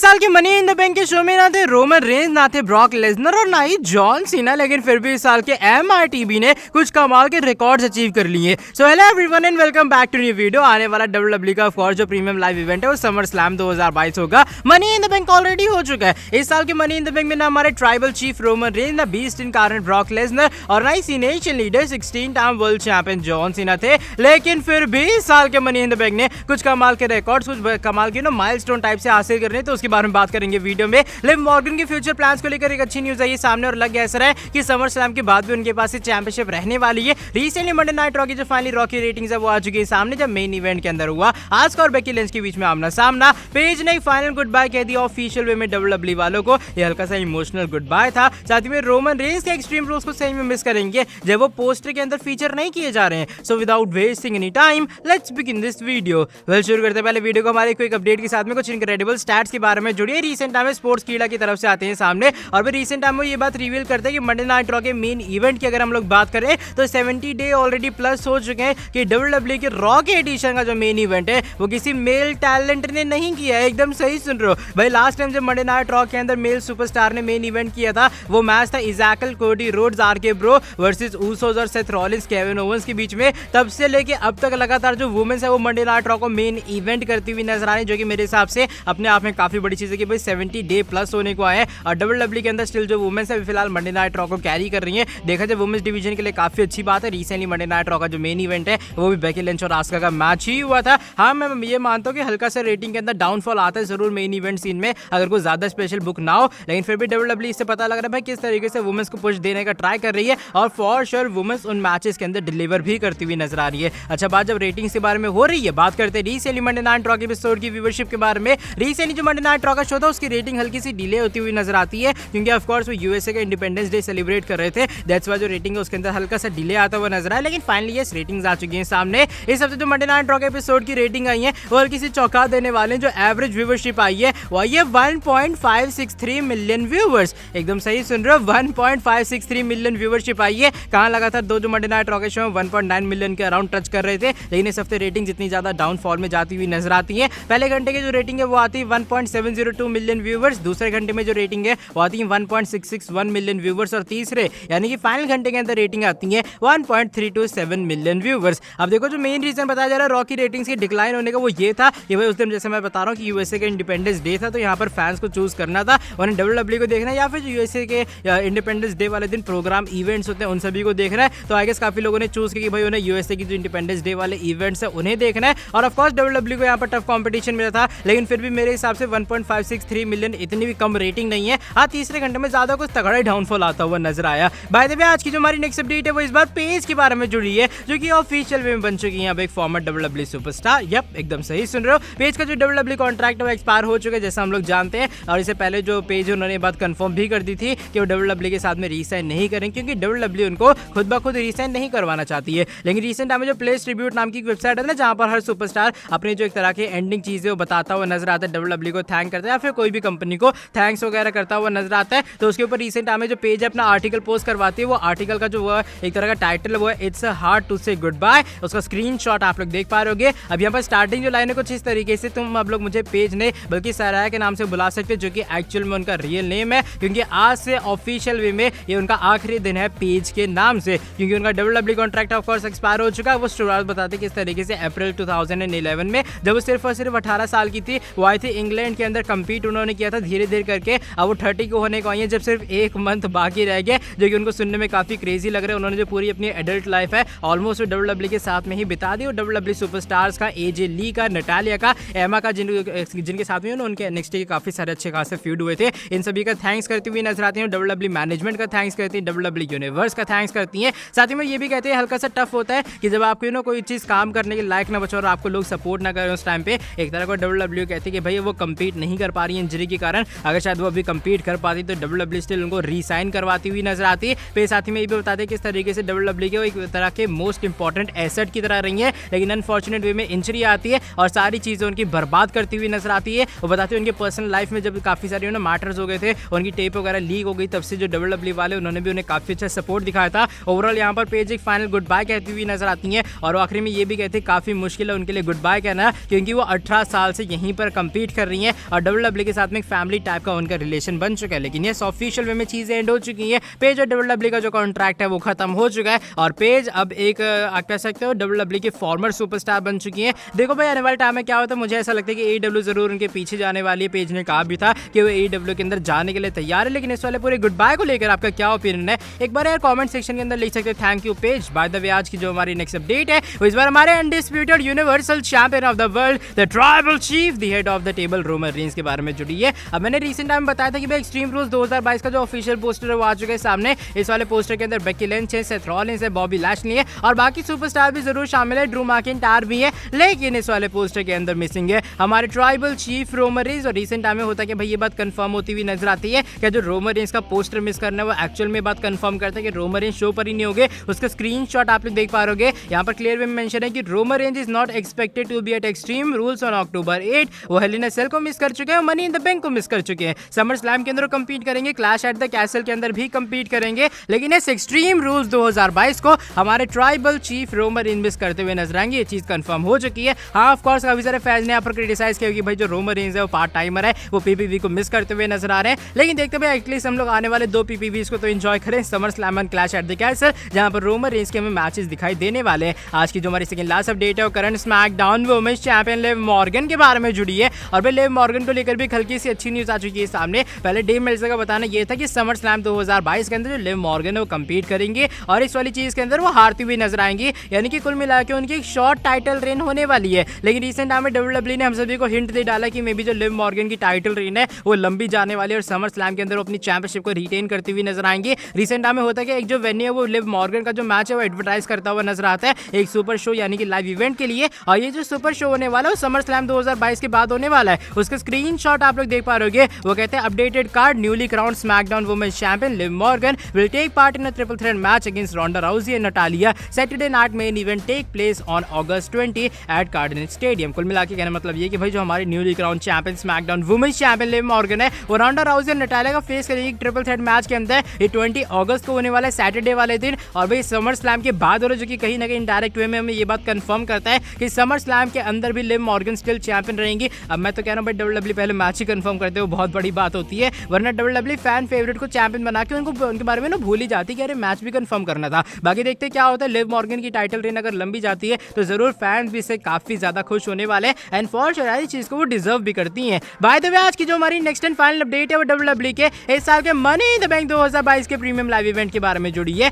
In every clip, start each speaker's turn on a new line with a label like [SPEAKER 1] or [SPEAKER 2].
[SPEAKER 1] साल के money in the bank के शो में ना थे रोमन रेंज, ना थे ब्रॉक लेसनर और ना ही जॉन सीना, लेकिन फिर भी इस साल के MITB ने कुछ कमाल के रिकॉर्ड्स अचीव कर लिए। So hello everyone and welcome back to new video. आने वाला WWE का ऑफ कोर्स जो प्रीमियम लाइव इवेंट है वो समर स्लैम 2022 होगा। Money in the Bank already हो चुका है। इस साल के मनी इन द बैंक में ना हमारे ट्राइबल चीफ रोमन रेंज, ना beast incarnate Brock Lesnar और ना ही Cenation leader 16 time world champion John Cena थे। लेकिन फिर भी इस साल के मनी इन द बैंक ने कुछ कमाल के रिकॉर्ड्स, कुछ कमाल के माइलस्टोन टाइप से हासिल करने, तो उसके बारे में बात करेंगे वीडियो में। लिव मॉर्गन के फ्यूचर प्लान्स को लेकर एक अच्छी न्यूज आई है सामने और लग गया ऐसा है कि समर स्लैम के बाद भी उनके पास चैंपियनशिप रहने वाली है। रिसेंटली मंडे नाइट रॉ की जो फाइनली रॉ की रेटिंग्स है वो आ चुकी है सामने, जब मेन इवेंट के अंदर हुआ आस्का और बेकी लिंच के बीच में आमना सामना। पेज ने फाइनल गुड बाय कह दिया ऑफिशियल वे में WWE वालों को। ये हल्का सा इमोशनल गुड बाय था। साथ ही में रोमन रेंज के एक्सट्रीम रूल्स को सही में मिस करेंगे जब वो पोस्टर के अंदर फीचर नहीं किए जा रहे हैं। So without wasting any time let's begin this video. Well, शुरू करते पहले वीडियो को हमारे क्विक अपडेट के साथ में कुछ इनक्रेडिबल स्टैट्स के बारे में जुड़िए। रिसेंट टाइम में स्पोर्ट्स कीड़ा की तरफ से आते हैं सामने और फिर रिसेंट टाइम में ये बात रिवील करते हैं कि मंडे नाइट रॉ के मेन इवेंट की अगर हम लोग बात करें तो 70 डे ऑलरेडी प्लस हो चुके हैं कि WWE के रॉ के एडिशन का जो मेन इवेंट है वो किसी मेल टैलेंट ने नहीं किया है। एकदम सही सुन रहे हो भाई। लास्ट टाइम जब मंडे नाइट रॉ के अंदर मेल सुपरस्टार ने मेन इवेंट किया था वो मैच था इज़ाकल Cody Rhodes RK bro versus Usos और सेथ रॉलिंस केविन ओवेंस के बीच में। तब से लेके अब तक लगातार जो वुमेन्स है वो मंडे नाइट रॉ को मेन इवेंट करती हुई नजर आ रही है, जो कि मेरे हिसाब से अपने आप में काफी बड़ी चीज है कि भाई 70 डे प्लस होने को आए हैं और WWE के अंदर स्टिल जो वुमेन्स है फिलहाल मंडे नाइट रॉ को कैरी कर रही है। देखा जाए वुमेन्स डिवीजन के लिए काफी अच्छी बात है। रिसेंटली मंडे नाइट रॉ का जो मेन इवेंट है वो भी बेकी लिंच और आस्का का मैच ही हुआ था। हाँ, मैं ये मानता हूँ कि हल्का सा रेटिंग के अंदर डाउनफॉल आता है जरूर मेन इवेंट सीन में अगर कोई ज्यादा स्पेशल बुक ना हो, लेकिन फिर भी WWE इससे पता लग रहा है भाई किस तरीके से वुमेन्स को पुश देने का ट्राई कर रही है और फॉर श्योर वुमेन्स उन मैचेस के अंदर डिलीवर भी करती हुई नजर आ रही है। अच्छा, बात जब रेटिंग्स के बारे में हो रही है, बात करते हैं रिसेंटली मंडे नाइट रॉ के एपिसोड की व्यूअरशिप के बारे में। रिसेंटली जो मंडे नाइट रॉ का शो था उसकी रेटिंग हल्की सी डिले होती हुई नजर आती है क्योंकि ऑफ कोर्स वो USA का इंडिपेंडेंस डे सेलिब्रेट कर रहे थे। दैट्स व्हाई जो रेटिंग है उसके अंदर हल्का सा डिले आता हुआ नजर आया, लेकिन फाइनली ये रेटिंग्स आ चुकी हैं सामने। इस हफ्ते जो मंडे नाइट रॉ के एपिसोड की रेटिंग आई है वो हल्की सी चौंका देने वाले, जो एवरेज व्यूअरशिप आई है वो आई है 1.563 मिलियन व्यूअर्स। एकदम सही सुन रहे हो, 1.563 मिलियन व्यूअरशिप आई है। कहां लगातार दो जो मंडे नाइट रॉ के शो 1.9 मिलियन के अराउंड टच कर रहे थे, लेकिन इस हफ्ते रेटिंग जितनी ज्यादा डाउनफॉल में जाती हुई नजर आती है। पहले घंटे की जो रेटिंग है वो आती है 1.702 मिलियन व्यूअर्स, दूसरे घंटे में जो रेटिंग है वो आती है 1.661 मिलियन व्यूअर्स और तीसरे यानी कि फाइनल घंटे के अंदर रेटिंग आती है 1.327 मिलियन व्यूअर्स। अब देखो जो मेन रीजन बताया जा रहा है रॉ की रेटिंग्स की डिक्लाइन होने का वो ये था कि भाई उस दिन जैसे मैं बता रहा हूँ कि USA का इंडिपेंडेंस डे था, तो यहाँ पर फैंस को चूज करना था उन्हें WWE को देखना है या फिर जो USA के इंडिपेंडेंस डे वाले दिन प्रोग्राम इवेंट्स होते हैं उन सभी को देखना है। तो आई गेस काफी लोगों ने चूज किया कि भाई उन्हें USA की जो इंडिपेंडेंस डे वाले इवेंट्स है उन्हें देखना है और ऑफ कोर्स WWE को यहाँ पर टफ कंपटीशन मिला था, लेकिन फिर भी मेरे हिसाब से 1.563 मिलियन इतनी भी कम रेटिंग नहीं है। हाँ, तीसरे घंटे में ज्यादा कुछ तगड़ा ही डाउनफॉल आता हुआ नजर आया। बाय द वे, आज की जो हमारी नेक्स्ट अपडेट है वो इस बार पेज के बारे में जुड़ी है, जो कि ऑफिशियल वे में बन चुकी है अब एक फॉर्मर WWE सुपरस्टार। यप, एकदम सही सुन रहे हो। पेज का जो WWE कॉन्ट्रैक्ट है वो एक्सपायर हो चुका है जैसा हम लोग जानते हैं, और इससे पहले जो पेज उन्होंने बात कंफर्म भी कर दी थी कि वो WWE के साथ में रीसाइन नहीं करेंगे क्योंकि WWE उनको खुद ब खुद रीसाइन नहीं करवाना चाहती है। लेकिन रिसेंट टाइम में जो प्लेस ट्रिब्यूट नाम की वेबसाइट है ना, जहां पर हर सुपरस्टार अपनी जो एक तरह की एंडिंग चीजें वो बताता हुआ नजर आता है, WWE को थैंक करता है या फिर कोई भी कंपनी को थैंक्स वगैरह करता हुआ नजर आता है, तो उसके ऊपर रिसेंट टाइम में जो पेज अपना आर्टिकल पोस्ट करवाती है वो आर्टिकल का जो वो एक तरह का टाइटल वो है इट्स हार्ड टू से गुड बाय। उसका स्क्रीनशॉट आप लोग देख पा रहे होगे। अब यहाँ पर स्टार्टिंग जो लाइन है कुछ इस तरीके से, तुम अब लोग मुझे पेज ने बल्कि सराया के नाम से बुला सकते, जो कि एक्चुअल में उनका रियल नेम है क्योंकि आज से ऑफिशियल वे में ये उनका आखिरी दिन है पेज के नाम से, क्योंकि उनका WWE contract of course expire हो चुका है। वो शुरुआत बताते किस तरीके से अप्रैल 2011 में जब वो सिर्फ और सिर्फ 18 साल की थी, वो आई थी इंग्लैंड के अंदर कम्पीट उन्होंने किया था धीरे धीरे करके। अब वो 30 को होने को आई है जब सिर्फ एक मंथ बाकी रह गया, जो कि उनको सुनने में काफी क्रेजी लग रहा है। उन्होंने जो पूरी अपनी एडल्ट लाइफ है ऑलमोस्ट WWE के साथ में ही बिता दी और WWE सुपरस्टार्स का AJ ली का, नटालिया का, एमा का, जिनके साथ में उनके NXT के काफी सारे अच्छे खासे फ्यूड हुए थे, इन सभी का थैंक्स करती हुई नजर आती है। WWE मैनेजमेंट का थैंक्स करती है, WWE यूनिवर्स का थैंक्स करती है। साथ ही में ये भी कहते हैं हल्का सा टफ होता है कि जब आपको कोई चीज काम करने के लायक ना बचे और आपको लोग सपोर्ट ना करें उस टाइम पे, एक तरह को WWE कहती है कि भाई वो कम्पीट नहीं कर पा रही है इंजरी के कारण। अगर शायद वो अभी कम्पीट कर पाती तो WWE स्टिल उनको रीसाइन करवाती हुई नजर आती है। फिर साथ ही में ये भी बताते हैं किस तरीके से WWE के वो एक तरह के मोस्ट इंपॉर्टेंट एसेट की तरह रही है, लेकिन अनफॉर्चुनेट वे में इंजरी आती है और सारी चीजें उनकी बर्बाद करती हुई नजर आती है। वो बताते हैं उनके पर्सनल लाइफ में जब काफी सारे मैटर्स हो गए थे, उनकी टेप वगैरह लीक हो गई, तब से जो WWE वाले उन्होंने भी उन्हें काफी अच्छा सपोर्ट दिखाया था। ओवरऑल यहाँ पर पेज एक फाइनल गुड बाय कहती हुई नजर आती है और आखिरी में ये भी कहते हैं काफी मुश्किल है उनके लिए गुड बाय कहना, क्योंकि वो 18 साल से यहीं पर कम्पीट कर रही हैं और WWE के साथ में एक फैमिली टाइप का उनका रिलेशन बन चुका है। लेकिन ये ऑफिशियल वे में चीजें एंड हो चुकी हैं। पेज और WWE का जो कॉन्ट्रैक्ट है वो खत्म हो चुका है और पेज अब एक आप कह सकते हो WWE की फॉर्मर सुपरस्टार बन चुकी है। देखो भाई आने वाले टाइम में क्या होता है, मुझे ऐसा लगता है कि AEW जरूर उनके पीछे जाने वाली है। पेज ने कहा भी था कि वो AEW के अंदर जाने के लिए तैयार है, लेकिन इस वाले पूरे गुड बाय को लेकर आपका क्या ओपिनियन है एक बार यार कमेंट सेक्शन के अंदर लिख सकते हैं। Thank you page. By the way आज की जो हमारी नेक्स्ट अपडेट है वो इस बार हमारे undisputed universal champion of the world the tribal chief the head of the table Roman Reigns के बारे में जुड़ी है। अब मैंने रिसेंट टाइम बताया था कि भाई एक्सट्रीम रूल्स 2022 का जो ऑफिशियल पोस्टर है वो आ चुका है सामने। इस वाले पोस्टर के अंदर बेकी लिंच है, सेथ रॉलिंस है, बॉबी लैशली है और बाकी सुपरस्टार भी जरूर शामिल है, ड्रू मैकिंटायर भी है। लेकिन इस वाले पोस्टर के अंदर मिसिंग है हमारे ट्राइबल चीफ रोमन रेंस। और रिसेंट टाइम में होता है कि भाई ये बात कंफर्म होती हुई नजर आती है कि जो रोमन रेंस का पोस्टर मिस करना है वो एक्चुअल में बात कंफर्म करता है कि रोमन रेंस शो पर ही नहीं होंगे। उसका स्क्रीनशॉट आप लोग देख पा रहे होंगे, यहाँ पर क्लियर वे में मेंशन है कि Roman Reigns is not expected to be at Extreme Rules on October 8। वो हेल इन अ सेल को मिस कर चुके हैं, मनी इन द बैंक को मिस कर चुके हैं। समर स्लैम के अंदर कंपीट करेंगे, क्लैश एट द कैसल के अंदर भी कंपीट करेंगे, लेकिन इस एक्सट्रीम रूल्स 2022 को हमारे tribal chief Roman Reigns miss करते हुए नजर आएंगे। ये चीज कंफर्म हो चुकी है। हाँ ऑफ कोर्स काफी सारे फैंस ने यहाँ पर क्रिटिसाइज किया कि भाई जो रोमन रेंस है वो पार्ट टाइमर है, वो PPV को मिस करते हुए नजर आ रहे हैं। लेकिन देखते भाई एटलीस्ट हम लोग आने वाले 2 PPVs को तो एंजॉय करें, summer slam and clash at the castle, जहां पर रोमन रेंस के हमें मैचेस दिखाई देने वाले हैं। आज की जो हमारी सेकंड लास्ट अपडेट है वो current SmackDown women's champion Liv Morgan के बारे में जुड़ी है। और भाई लिव मॉर्गन को लेकर भी हल्की सी अच्छी न्यूज आ चुकी है सामने। पहले डेव मेल्जर का बताना यह था कि समर स्लैम 2022 के अंदर जो लिव मॉर्गन है वो कंपीट करेंगे और इस वाली चीज के अंदर वो हारती हुई नजर आएंगी, यानी कि कुल मिला के उनकी एक शॉर्ट टाइटल रेन होने वाली है। लेकिन रिसेंट टाइम में WWE ने हम सभी को हिंट दे डाला कि मे बी जो लिव मॉर्गन की टाइटल रेन है वो लंबी जाने वाली है और समर स्लैम के अंदर वो अपनी चैंपियनशिप को रिटेन करती हुई नजर आएंगे। रिसेंट टाइम में होता है कि एक जो वेन्यू है वो लिव मॉर्गन का जो मैच है वो एडवर्टाइज करता हुआ नजर आता है एक सुपर शो यानी कि लाइव इवेंट के लिए। और ये जो सुपर शो होने वाला है वो समर स्लैम 2022 के बाद होने वाला है। उसका स्क्रीनशॉट आप लोग देख पा रहे हो, वो कहते हैं updated card newly crowned SmackDown women's champion Liv Morgan will take part in a triple threat match against Ronda Rousey and Natalya Saturday night main event take place on August 20 at Cardinal stadium. कुल मिला के कहने मतलब ये कि भाई जो हमारी newly crowned champion SmackDown women's champion Liv Morgan है वो रोंडा राउजी एंड नटालिया का फेस करेगी ट्रिपल थ्रेट मैच के अंदर। ये 20 अगस्त को होने वाला है सैटरडे वाले दिन। और भाई समर स्लैम के बाद हो रहा है, जो कि कहीं ना कहीं डायरेक्ट वे में हमें ये बात कंफर्म करता है कि समर स्लैम के अंदर भी लिव मॉर्गन स्टिल चैंपियन रहेंगी। अब मैं तो कह रहा हूँ भाई WWE पहले मैच ही कंफर्म करते हो, बहुत बड़ी बात होती है, वरना WWE फैन फेवरेट को चैंपियन बना के उनके बारे में ना भूल ही जाती है कि अरे मैच भी कंफर्म करना था। बाकी देखते क्या होता है, लिव मॉर्गन की टाइटल रेन अगर लंबी जाती है तो जरूर फैंस भी इससे काफी ज्यादा खुश होने वाले हैं एंड फॉर श्योर इस चीज को वो डिजर्व भी करती हैं। बाय द वे आज की जो हमारी नेक्स्ट एंड फाइनल अपडेट है वो WWE के इस साल के मनी इन द बैंक 2022 के प्रीमियम लाइव इवेंट के बारे में जुड़ी है।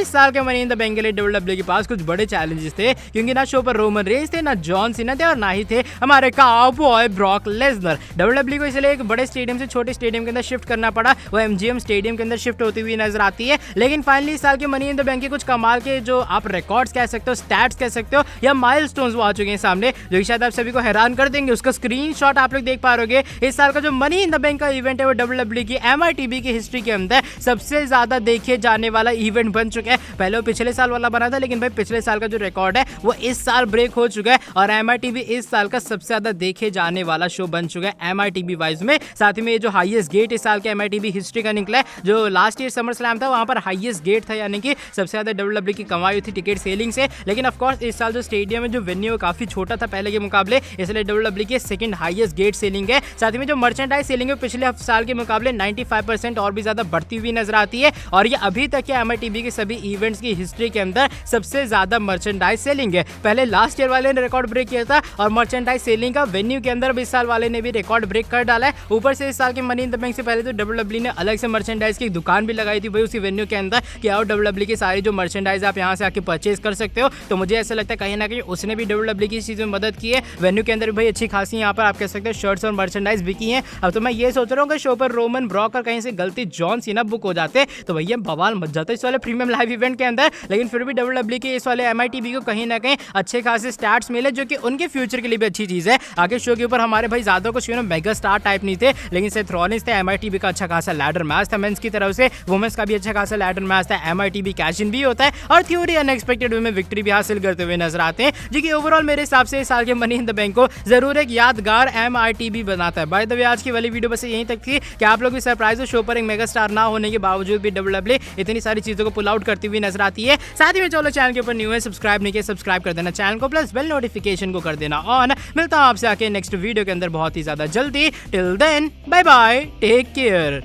[SPEAKER 1] इस साल के मनी इन द बैंक के लिए WWE के पास कुछ बड़े चैलेंजेस थे, क्योंकि ना शो पर रोमन रेंस थे, ना जॉन सीना थे और ना ही थे हमारे काउबॉय ब्रॉक लेसनर। WWE को इसलिए एक बड़े स्टेडियम से छोटे स्टेडियम के अंदर शिफ्ट करना पड़ा, वो MGM स्टेडियम के अंदर शिफ्ट होती हुई नजर आती है। लेकिन फाइनली इस साल के मनी इन द बैंक के कुछ कमाल के जो आप रिकॉर्ड्स कह सकते हो, स्टैट्स कह सकते हो या माइलस्टोन्स वो आ चुके हैं सामने, जो कि शायद आप सभी को हैरान कर देंगे। उसका स्क्रीनशॉट आप लोग देख पा रहे होगे। इस साल का जो मनी इन द बैंक का इवेंट है वो WWE की MITB की हिस्ट्री के अंदर सबसे ज्यादा देखे जाने वाला इवेंट बन चुका है। पहले वो पिछले साल वाला बना था, लेकिन भाई पिछले साल का जो रिकॉर्ड है वो इस साल ब्रेक हो चुका है और MITB इस साल का सबसे ज्यादा देखे जाने वाला शो बन चुका है MITB वाइज में। साथ ही में ये जो हाईएस्ट गेट इस साल के MITB हिस्ट्री का निकला है, जो लास्ट ईयर समर स्लैम था वहां पर हाईएस्ट गेट था, यानी कि सबसे ज्यादा WWE की कमाई हुई थी टिकट सेलिंग से। लेकिन ऑफ कोर्स इस साल जो स्टेडियम है जो वेन्यू काफी छोटा था पहले के मुकाबले, इसलिए WWE की सेकंड हाईएस्ट गेट सेलिंग है। साथ ही में जो मर्चेंडाइज सेलिंग है पिछले साल के मुकाबले 95% और भी ज्यादा बढ़ती हुई नजर आती है और ये अभी तक के MITB के सभी इवेंट्स की हिस्ट्री के अंदर सबसे ज्यादा मर्चेंडाइज सेलिंग है। पहले लास्ट ईयर वाले ने रिकॉर्ड ब्रेक किया था और मर्चेंडाइज सेलिंग का वेन्यू के अंदर इस साल वाले ने भी रिकॉर्ड ब्रेक कर डाला है। ऊपर से इस साल के मनी इन द बैंक से पहले तो WWE ने अलग से मर्चेंडाइज की दुकान भी लगाई थी भाई उसी वेन्यू के अंदर कि आओ WWE की सारी जो मर्चेंडाइज आप यहाँ से आके परचेज कर सकते हो। तो मुझे ऐसा लगता है कहीं ना कहीं उसने भी WWE की इस चीज में मदद की है। वेन्यू के अंदर भी भाई अच्छी खासी यहाँ पर आप कह सकते हो शर्ट्स और मर्चेंडाइज बिकी हैं। अब तो मैं ये सोच रहा हूँ कि शो पर रोमन ब्रॉक और कहीं से गलती जॉन सीना बुक हो जाते तो भैया बवाल मच जाता इस वाले प्रीमियम लाइव इवेंट के अंदर। लेकिन फिर भी WWE के इस वाले MITB को कहीं ना कहीं अच्छे खासे स्टैट्स मिले, जो कि उनके फ्यूचर के लिए भी अच्छी चीज है। आगे शो के ऊपर हमारे भाई ज्यादा कुछ मेगा स्टार टाइप नहीं थे, लेकिन सेथ रॉलिंस थे, MITB का अच्छा खासा लैडर मैच था मेंस की तरफ से, वुमेन्स का भी अच्छा खासा लैडर मैच था, MITB कैश इन भी होता है और थ्योरी अनएक्सपेक्टेड वे में विक्ट्री भी हासिल करते हुए नजर आते हैं, जो कि ओवरऑल मेरे हिसाब से इस साल के मनी इन द बैंक को जरूर एक यादगार MITB बनाता है। बाय द वे आज की वाली वीडियो बस यहीं तक थी कि आप लोग भी सरप्राइज हो, शो पर एक मेगा स्टार ना होने के बावजूद भी WWE इतनी सारी चीजों को पुल आउट करती हुई नजर आती है। साथ ही में चलो चैनल के ऊपर न्यू है, सब्सक्राइब नहीं किया सब्सक्राइब कर देना चैनल को, प्लस बेल नोटिफिकेशन को कर देना ऑन। मिलता हूं आपसे आके नेक्स्ट वीडियो के अंदर। बहुत ही ज्यादा जल्दी। Till then bye bye, take care.